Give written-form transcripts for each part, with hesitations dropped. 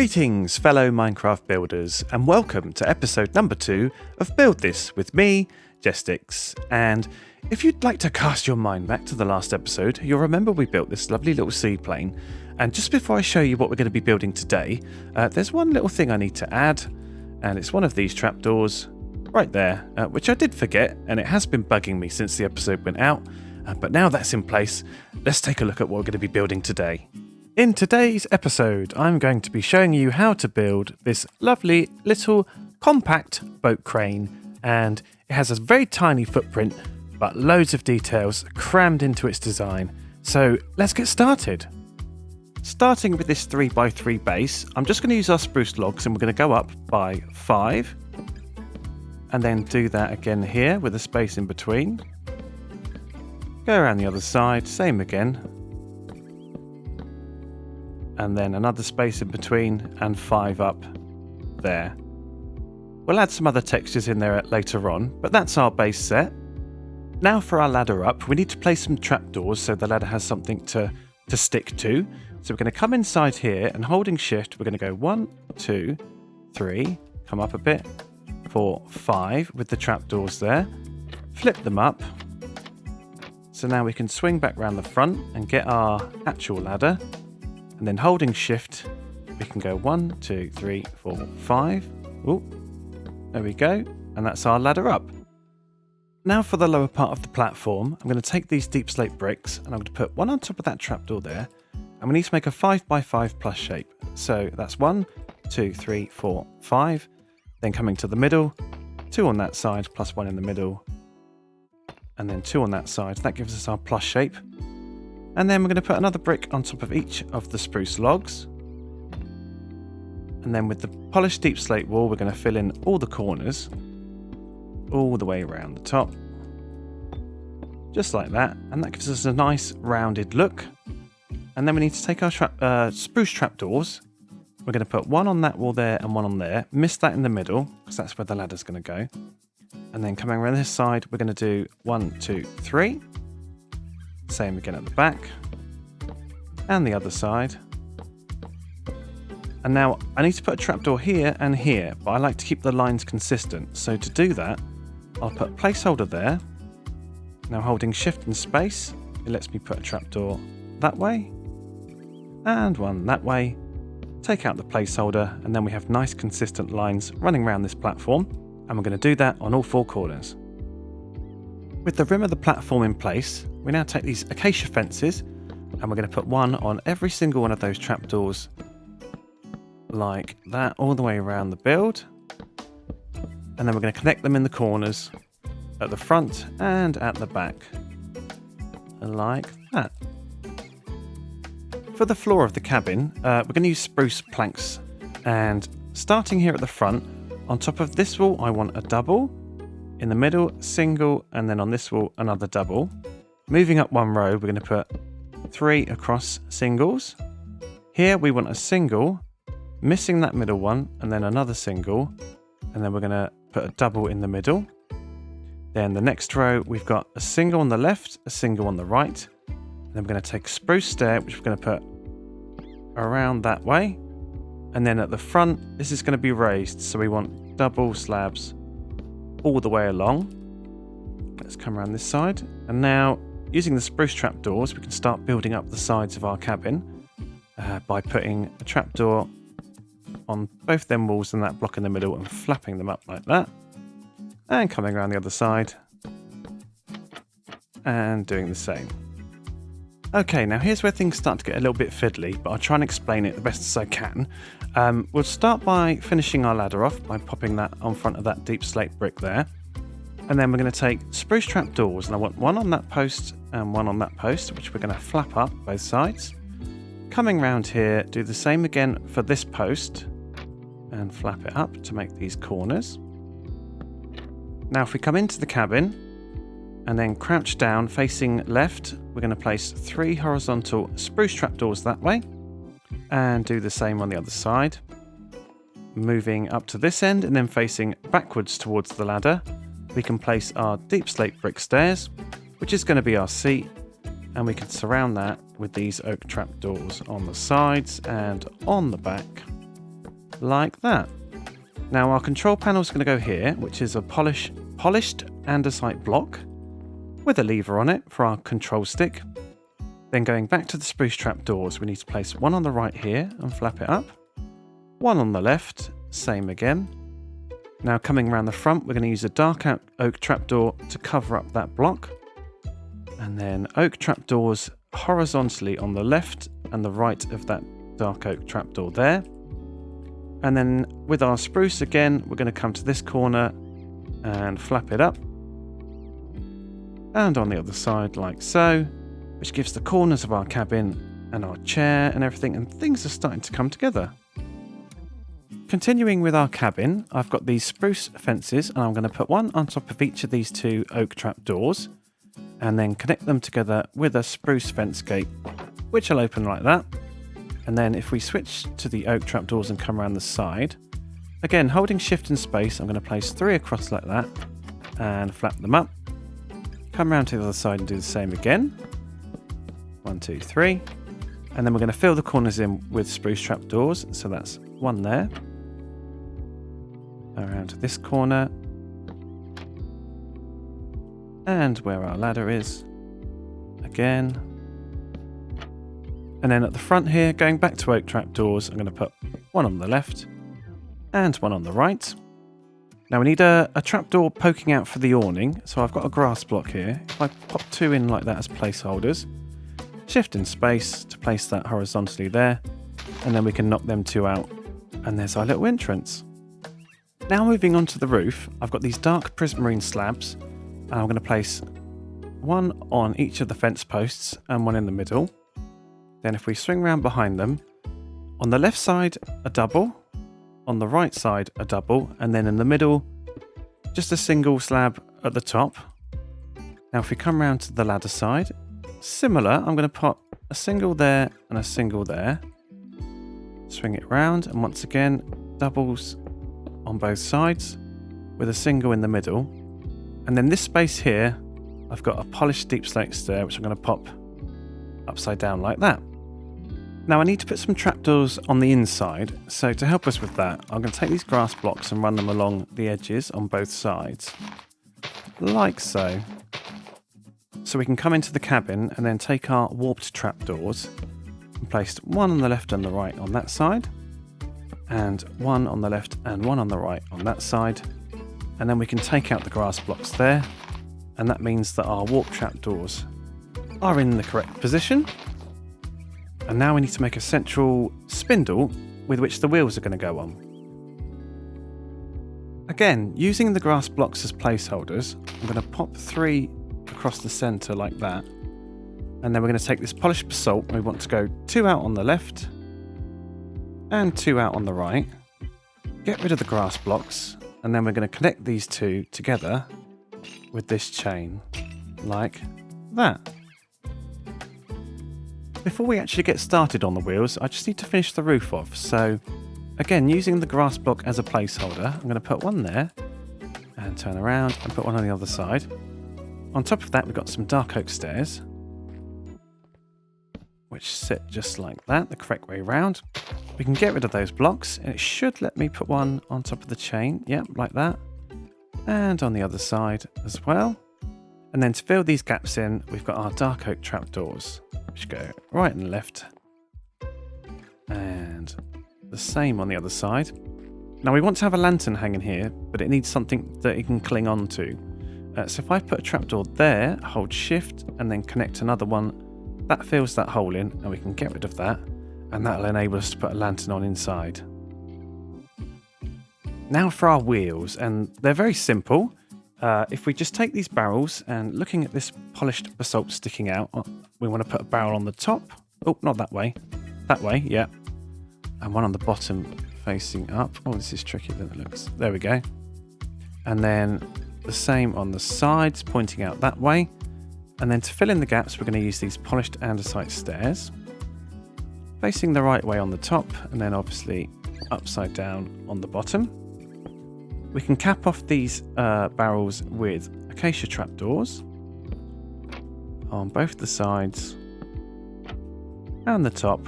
Greetings, fellow Minecraft builders, and welcome to episode number 2 of Build This with me, Jestix. And if you'd like to cast your mind back to the last episode, you'll remember we built this lovely little seaplane. And just before I show you what we're going to be building today, there's one little thing I need to add, and it's one of these trapdoors right there, which I did forget, and it has been bugging me since the episode went out. But now that's in place, let's take a look at what we're going to be building today. In today's episode, I'm going to be showing you how to build this lovely little compact boat crane, and it has a very tiny footprint, but loads of details crammed into its design. So let's get started. Starting with this 3x3 base, I'm just going to use our spruce logs and we're going to go up by 5, and then do that again here with a space in between. Go around the other side, same again. And then another space in between and 5 up there. We'll add some other textures in there later on, but that's our base set. Now for our ladder up, we need to place some trapdoors so the ladder has something to stick to. So we're going to come inside here and holding shift, we're going to go 1, 2, 3, come up a bit, 4, 5 with the trapdoors there. Flip them up. So now we can swing back round the front and get our actual ladder. And then holding shift, we can go 1, 2, 3, 4, 5. Ooh, there we go. And that's our ladder up. Now for the lower part of the platform, I'm going to take these deep slate bricks and I'm going to put one on top of that trapdoor there. And we need to make a 5x5 plus shape. So that's 1, 2, 3, 4, 5. Then coming to the middle, 2 on that side plus 1 in the middle. And then 2 on that side. That gives us our plus shape. And then we're going to put another brick on top of each of the spruce logs. And then with the polished deep slate wall, we're going to fill in all the corners, all the way around the top. Just like that. And that gives us a nice rounded look. And then we need to take our spruce trapdoors. We're going to put one on that wall there and one on there. Miss that in the middle, because that's where the ladder's going to go. And then coming around this side, we're going to do 1, 2, 3. Same again at the back. And the other side. And now I need to put a trapdoor here and here, but I like to keep the lines consistent. So to do that, I'll put a placeholder there. Now holding shift and space, it lets me put a trapdoor that way. And one that way. Take out the placeholder, and then we have nice consistent lines running around this platform. And we're going to do that on all 4 corners. With the rim of the platform in place, we now take these acacia fences and we're going to put one on every single one of those trapdoors like that all the way around the build. And then we're going to connect them in the corners at the front and at the back like that. For the floor of the cabin, we're going to use spruce planks, and starting here at the front, on top of this wall I want a double. In the middle, single, and then on this wall, another double. Moving up one row, we're going to put 3 across singles. Here we want a single, missing that middle one, and then another single. And then we're going to put a double in the middle. Then the next row, we've got a single on the left, a single on the right. And then we're going to take a spruce stair, which we're going to put around that way. And then at the front, this is going to be raised. So we want double slabs all the way along. Let's come around this side, and now using the spruce trapdoors we can start building up the sides of our cabin by putting a trapdoor on both them walls and that block in the middle and flapping them up like that, and coming around the other side and doing the same. Okay, now here's where things start to get a little bit fiddly, but I'll try and explain it the best as I can. We'll start by finishing our ladder off by popping that on front of that deep slate brick there. And then we're going to take spruce trapdoors, and I want one on that post and one on that post, which we're going to flap up both sides. Coming round here, do the same again for this post and flap it up to make these corners. Now if we come into the cabin and then crouch down facing left, we're going to place 3 horizontal spruce trapdoors that way and do the same on the other side. Moving up to this end and then facing backwards towards the ladder, we can place our deep slate brick stairs, which is going to be our seat, and we can surround that with these oak trapdoors on the sides and on the back like that. Now our control panel is going to go here, which is a polished andesite block with a lever on it for our control stick. Then going back to the spruce trapdoors, we need to place one on the right here and flap it up. One on the left, same again. Now coming around the front, we're going to use a dark oak trapdoor to cover up that block. And then oak trapdoors horizontally on the left and the right of that dark oak trapdoor there. And then with our spruce again, we're going to come to this corner and flap it up. And on the other side like so, which gives the corners of our cabin and our chair and everything, and things are starting to come together. Continuing with our cabin, I've got these spruce fences and I'm going to put one on top of each of these two oak trapdoors and then connect them together with a spruce fence gate, which will open like that. And then if we switch to the oak trapdoors and come around the side, again holding shift and space, I'm going to place 3 across like that and flap them up. Come around to the other side and do the same again. 1, 2, 3. And then we're going to fill the corners in with spruce trapdoors. So that's one there. Around to this corner. And where our ladder is. Again. And then at the front here, going back to oak trapdoors, I'm going to put one on the left and one on the right. Now we need a trapdoor poking out for the awning. So I've got a grass block here. If I pop 2 in like that as placeholders, shift in space to place that horizontally there, and then we can knock them 2 out, and there's our little entrance. Now moving on to the roof, I've got these dark prismarine slabs, and I'm going to place one on each of the fence posts and one in the middle. Then if we swing round behind them, on the left side a double, on the right side a double, and then in the middle just a single slab at the top. Now if we come round to the ladder side, similar, I'm going to put a single there and a single there. Swing it round, and once again, doubles on both sides with a single in the middle. And then this space here, I've got a polished deep slate stair, which I'm going to pop upside down like that. Now I need to put some trapdoors on the inside, so to help us with that, I'm going to take these grass blocks and run them along the edges on both sides, like so. So we can come into the cabin and then take our warped trapdoors and place one on the left and the right on that side, and one on the left and one on the right on that side, and then we can take out the grass blocks there, and that means that our warped trapdoors are in the correct position. And now we need to make a central spindle with which the wheels are going to go on. Again, using the grass blocks as placeholders, I'm going to pop 3 across the centre like that, and then we're going to take this polished basalt and we want to go 2 out on the left and 2 out on the right, get rid of the grass blocks, and then we're going to connect these 2 together with this chain like that. Before we actually get started on the wheels, I just need to finish the roof off, so again using the grass block as a placeholder, I'm going to put one there and turn around and put one on the other side. On top of that, we've got some dark oak stairs, which sit just like that, the correct way round. We can get rid of those blocks, and it should let me put one on top of the chain, yep, like that, and on the other side as well. And then to fill these gaps in, we've got our dark oak trapdoors, which go right and left, and the same on the other side. Now we want to have a lantern hanging here, but it needs something that it can cling on to. So if I put a trapdoor there, hold shift and then connect another one, that fills that hole in, and we can get rid of that, and that'll enable us to put a lantern on inside. Now for our wheels, and they're very simple. If we just take these barrels and looking at this polished basalt sticking out, we want to put a barrel on the top. Oh, not that way. That way, yeah. And one on the bottom facing up. Oh, this is trickier than it looks. There we go. And then the same on the sides, pointing out that way. And then to fill in the gaps, we're going to use these polished andesite stairs, facing the right way on the top, and then obviously upside down on the bottom. We can cap off these barrels with acacia trapdoors on both the sides and the top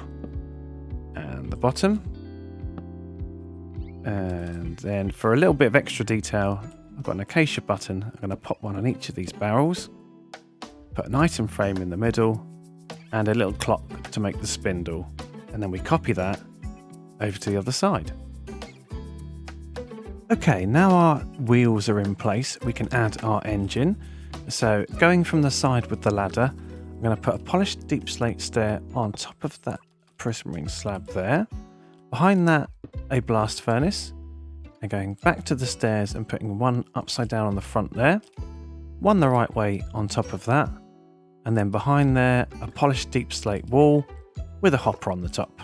and the bottom. And then for a little bit of extra detail, I've got an acacia button. I'm going to pop one on each of these barrels, put an item frame in the middle, and a little clock to make the spindle. And then we copy that over to the other side. Okay, now our wheels are in place, we can add our engine. So going from the side with the ladder, I'm going to put a polished deep slate stair on top of that prismarine slab there. Behind that, a blast furnace. And going back to the stairs and putting one upside down on the front there. One the right way on top of that. And then behind there, a polished deep slate wall with a hopper on the top.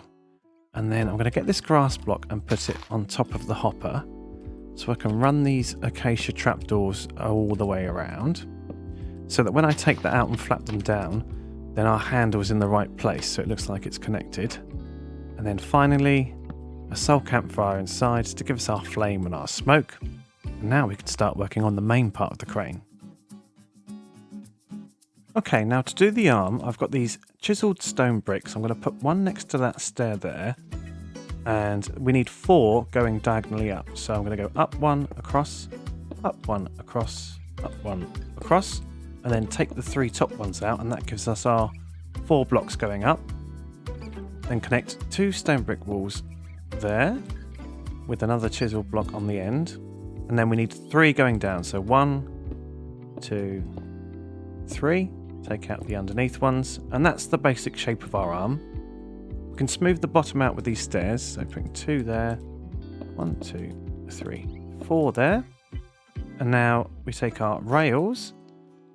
And then I'm going to get this grass block and put it on top of the hopper, so I can run these acacia trapdoors all the way around, so that when I take that out and flap them down, then our handle's in the right place, so it looks like it's connected. And then finally, a soul campfire inside to give us our flame and our smoke. And now we can start working on the main part of the crane. Okay, now to do the arm, I've got these chiseled stone bricks. I'm going to put one next to that stair there. And we need 4 going diagonally up. So I'm going to go up one, across, up one, across, up one, across. And then take the 3 top ones out, and that gives us our 4 blocks going up. Then connect 2 stone brick walls there with another chisel block on the end. And then we need 3 going down. So 1, 2, 3. Take out the underneath ones, and that's the basic shape of our arm. We can smooth the bottom out with these stairs, so putting 2 there, 1, 2, 3, 4 there. And now we take our rails,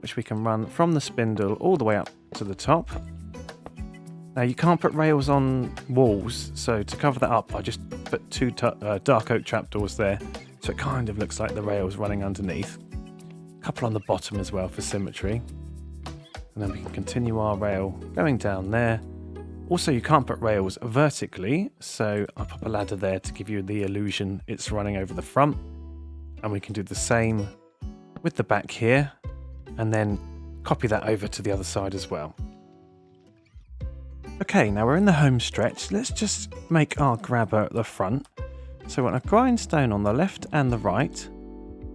which we can run from the spindle all the way up to the top. Now you can't put rails on walls, so to cover that up I just put 2 dark oak trapdoors there, so it kind of looks like the rails running underneath. A couple on the bottom as well for symmetry. And then we can continue our rail going down there. Also, you can't put rails vertically, so I'll pop a ladder there to give you the illusion it's running over the front. And we can do the same with the back here, and then copy that over to the other side as well. Okay, now we're in the home stretch. Let's just make our grabber at the front. So we want a grindstone on the left and the right,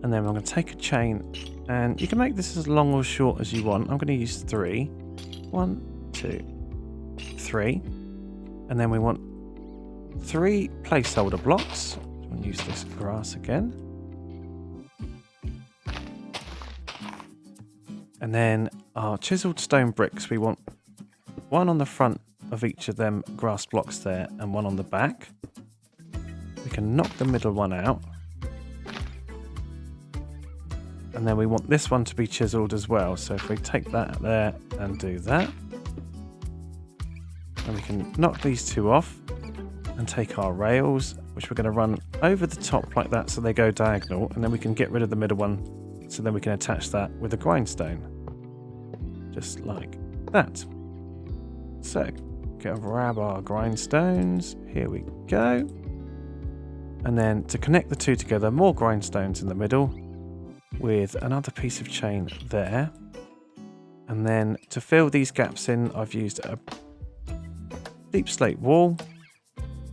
and then I'm going to take a chain, and you can make this as long or short as you want. I'm going to use 3. 1, 2, 3. And then we want 3 placeholder blocks. I'm going to use this grass again. And then our chiseled stone bricks, we want 1 on the front of each of them grass blocks there, and 1 on the back. We can knock the middle one out. And then we want this one to be chiseled as well. So if we take that there and do that, then we can knock these 2 off and take our rails, which we're going to run over the top like that so they go diagonal, and then we can get rid of the middle one, so then we can attach that with a grindstone. Just like that. So, grab our grindstones, here we go. And then to connect the 2 together, more grindstones in the middle, with another piece of chain there. And then to fill these gaps in, I've used a deep slate wall,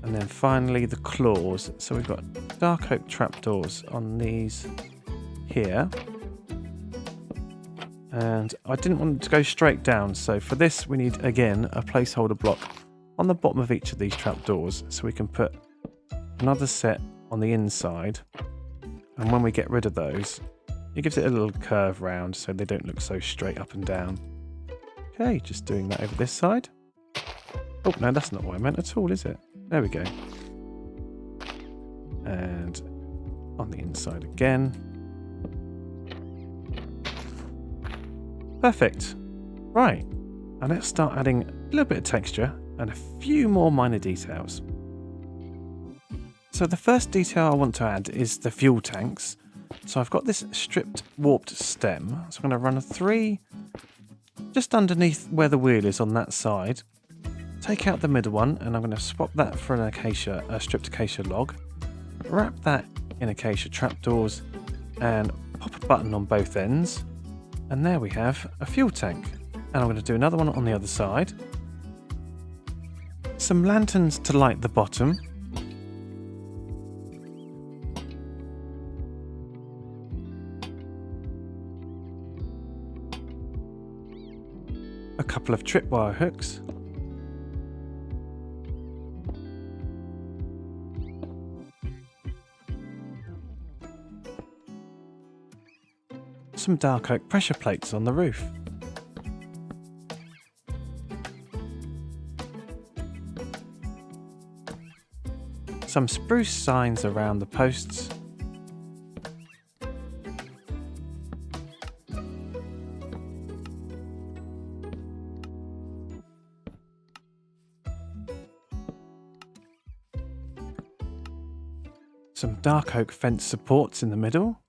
and then finally the claws. So we've got dark oak trapdoors on these here, and I didn't want it to go straight down, so for this we need again a placeholder block on the bottom of each of these trapdoors, so we can put another set on the inside, and when we get rid of those, it gives it a little curve round so they don't look so straight up and down. Okay, just doing that over this side. Oh, no, that's not what I meant at all, is it? There we go. And on the inside again. Perfect. Right, and let's start adding a little bit of texture and a few more minor details. So the first detail I want to add is the fuel tanks. So I've got this stripped warped stem, so I'm going to run a 3 just underneath where the wheel is on that side. Take out the middle one, and I'm going to swap that for a stripped acacia log. Wrap that in acacia trapdoors and pop a button on both ends. And there we have a fuel tank. And I'm going to do another one on the other side. Some lanterns to light the bottom. couple of tripwire hooks. Some dark oak pressure plates on the roof. Some spruce signs around the posts. Some dark oak fence supports in the middle.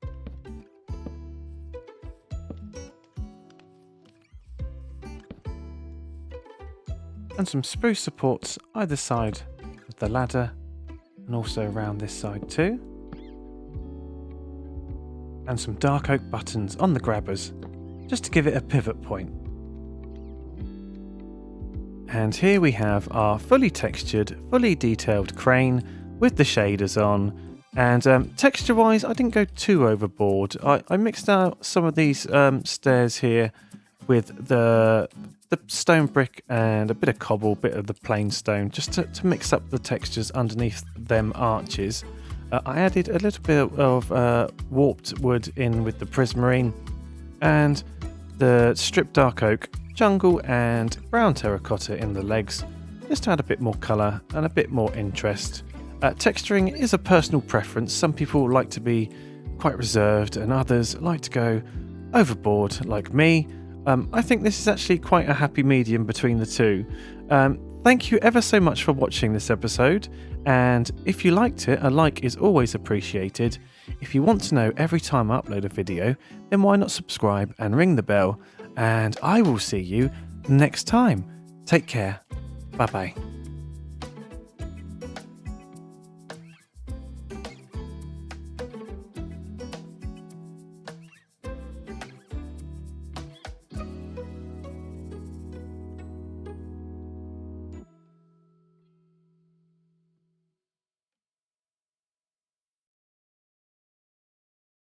And some spruce supports either side of the ladder and also around this side too. And some dark oak buttons on the grabbers just to give it a pivot point. And here we have our fully textured, fully detailed crane with the shaders on. And texture wise, I didn't go too overboard. I mixed out some of these stairs here with the stone brick and a bit of cobble, bit of the plain stone, just to mix up the textures underneath them arches. I added a little bit of warped wood in with the prismarine and the stripped dark oak, jungle and brown terracotta in the legs, just to add a bit more colour and a bit more interest. Texturing is a personal preference. Some people like to be quite reserved and others like to go overboard like me. I think this is actually quite a happy medium between the two. Thank you ever so much for watching this episode, and if you liked it, a like is always appreciated. If you want to know every time I upload a video, then why not subscribe and ring the bell, and I will see you next time. Take care. Bye bye.